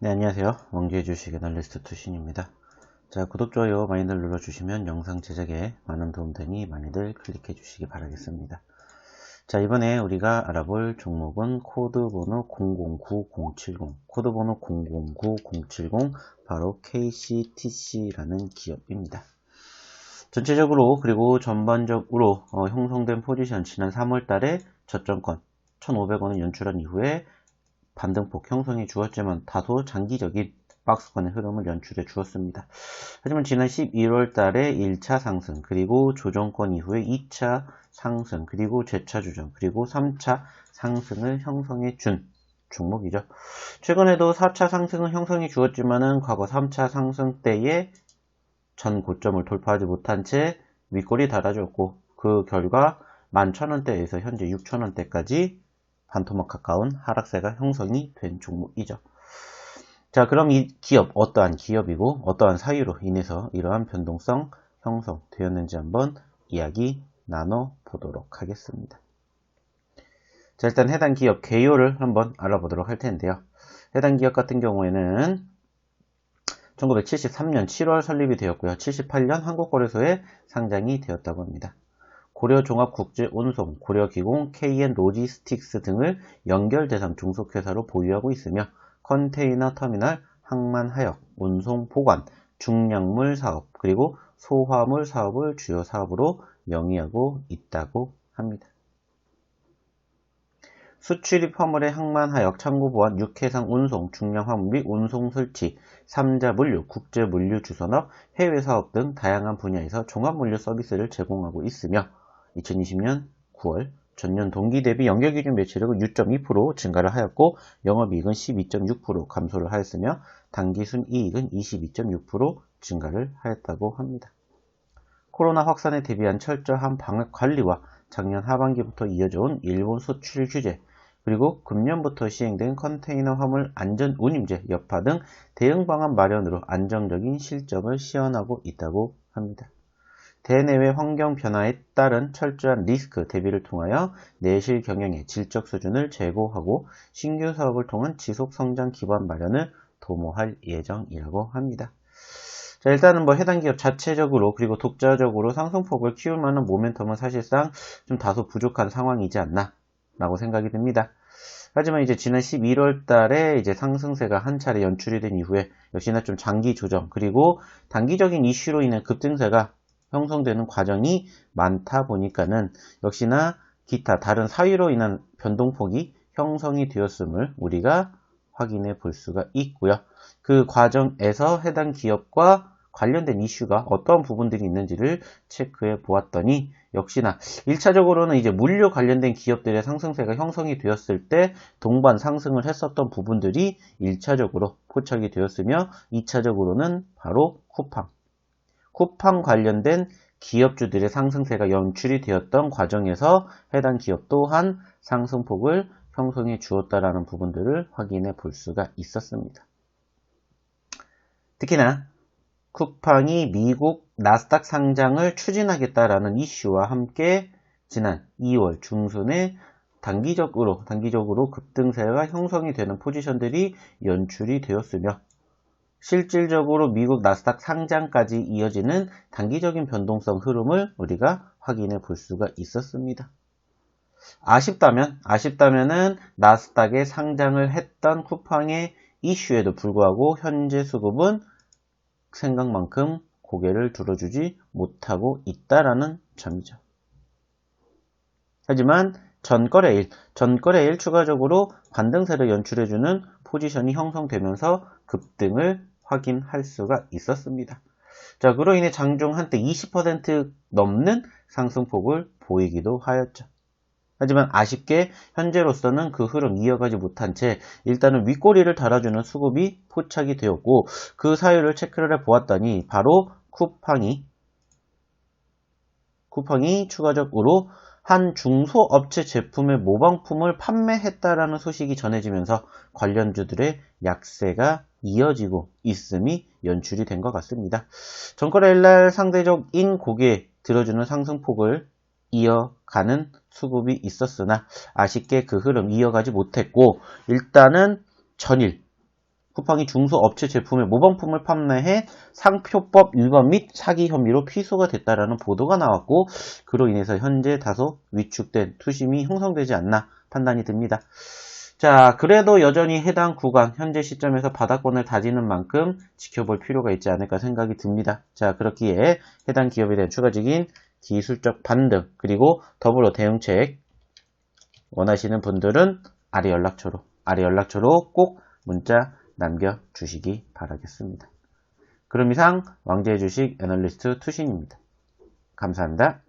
네, 안녕하세요. 왕주의 주식 애널리스트 투신입니다. 자, 구독, 좋아요 많이들 눌러주시면 영상 제작에 많은 도움되니 많이들 클릭해 주시기 바라겠습니다. 자, 이번에 우리가 알아볼 종목은 코드번호 009070, 코드번호 009070, 바로 KCTC라는 기업입니다. 전체적으로 그리고 전반적으로 형성된 포지션, 지난 3월달에 저점권 1,500원을 연출한 이후에 반등폭 형성해 주었지만 다소 장기적인 박스권의 흐름을 연출해 주었습니다. 하지만 지난 11월 달에 1차 상승, 그리고 조정권 이후에 2차 상승, 그리고 재차 조정, 그리고 3차 상승을 형성해 준 종목이죠. 최근에도 4차 상승을 형성해 주었지만은 과거 3차 상승 때에 전 고점을 돌파하지 못한 채 윗골이 닫아줬고, 그 결과 11,000원대에서 현재 6,000원대까지 반토막 가까운 하락세가 형성이 된 종목이죠. 자, 그럼 이 기업, 어떠한 기업이고 어떠한 사유로 인해서 이러한 변동성 형성되었는지 한번 이야기 나눠보도록 하겠습니다. 자, 일단 해당 기업 개요를 한번 알아보도록 할 텐데요. 해당 기업 같은 경우에는 1973년 7월 설립이 되었고요. 78년 한국거래소에 상장이 되었다고 합니다. 고려종합국제운송, 고려기공, KN로지스틱스 등을 연결대상 중소회사로 보유하고 있으며 컨테이너 터미널, 항만하역, 운송보관, 중량물 사업, 그리고 소화물 사업을 주요 사업으로 영위하고 있다고 합니다. 수출입 화물의 항만하역, 창고보안, 육해상 운송, 중량화물 및 운송 설치, 3자 물류, 국제 물류 주선업, 해외 사업 등 다양한 분야에서 종합 물류 서비스를 제공하고 있으며 2020년 9월 전년 동기 대비 연결기준 매출액은 6.2% 증가를 하였고 영업이익은 12.6% 감소를 하였으며 당기순이익은 22.6% 증가를 하였다고 합니다. 코로나 확산에 대비한 철저한 방역 관리와 작년 하반기부터 이어져온 일본 수출 규제, 그리고 금년부터 시행된 컨테이너 화물 안전 운임제 여파 등 대응 방안 마련으로 안정적인 실적을 시현하고 있다고 합니다. 대내외 환경 변화에 따른 철저한 리스크 대비를 통하여 내실 경영의 질적 수준을 제고하고 신규 사업을 통한 지속 성장 기반 마련을 도모할 예정이라고 합니다. 자, 일단은 해당 기업 자체적으로 그리고 독자적으로 상승폭을 키울 만한 모멘텀은 사실상 좀 다소 부족한 상황이지 않나 라고 생각이 듭니다. 하지만 이제 지난 11월 달에 이제 상승세가 한 차례 연출이 된 이후에 역시나 좀 장기 조정, 그리고 단기적인 이슈로 인한 급등세가 형성되는 과정이 많다 보니까는 역시나 기타 다른 사유로 인한 변동폭이 형성이 되었음을 우리가 확인해 볼 수가 있고요. 그 과정에서 해당 기업과 관련된 이슈가 어떤 부분들이 있는지를 체크해 보았더니 역시나 1차적으로는 이제 물류 관련된 기업들의 상승세가 형성이 되었을 때 동반 상승을 했었던 부분들이 1차적으로 포착이 되었으며 2차적으로는 바로 쿠팡 관련된 기업주들의 상승세가 연출이 되었던 과정에서 해당 기업 또한 상승폭을 형성해 주었다라는 부분들을 확인해 볼 수가 있었습니다. 특히나 쿠팡이 미국 나스닥 상장을 추진하겠다라는 이슈와 함께 지난 2월 중순에 단기적으로 급등세가 형성이 되는 포지션들이 연출이 되었으며 실질적으로 미국 나스닥 상장까지 이어지는 단기적인 변동성 흐름을 우리가 확인해 볼 수가 있었습니다. 아쉽다면은 나스닥에 상장을 했던 쿠팡의 이슈에도 불구하고 현재 수급은 생각만큼 고개를 들어주지 못하고 있다라는 점이죠. 하지만 전거래일 추가적으로 반등세를 연출해주는 포지션이 형성되면서 급등을 확인할 수가 있었습니다. 자, 그로 인해 장중 한때 20% 넘는 상승폭을 보이기도 하였죠. 하지만 아쉽게 현재로서는 그 흐름 이어가지 못한 채 일단은 윗꼬리를 달아주는 수급이 포착이 되었고 그 사유를 체크를 해보았더니 바로 쿠팡이 추가적으로 한 중소업체 제품의 모방품을 판매했다라는 소식이 전해지면서 관련주들의 약세가 이어지고 있음이 연출이 된 것 같습니다. 전거래일날 상대적인 고개 들어주는 상승폭을 이어가는 수급이 있었으나 아쉽게 그 흐름 이어가지 못했고 일단은 전일 쿠팡이 중소업체 제품의 모방품을 판매해 상표법 위반 및 사기 혐의로 피소가 됐다라는 보도가 나왔고, 그로 인해서 현재 다소 위축된 투심이 형성되지 않나 판단이 듭니다. 자, 그래도 여전히 해당 구간 현재 시점에서 바닥권을 다지는 만큼 지켜볼 필요가 있지 않을까 생각이 듭니다. 자, 그렇기에 해당 기업에 대한 추가적인 기술적 반등, 그리고 더불어 대응책 원하시는 분들은 아래 연락처로 꼭 문자 남겨주시기 바라겠습니다. 그럼 이상 왕재의 주식 애널리스트 투신입니다. 감사합니다.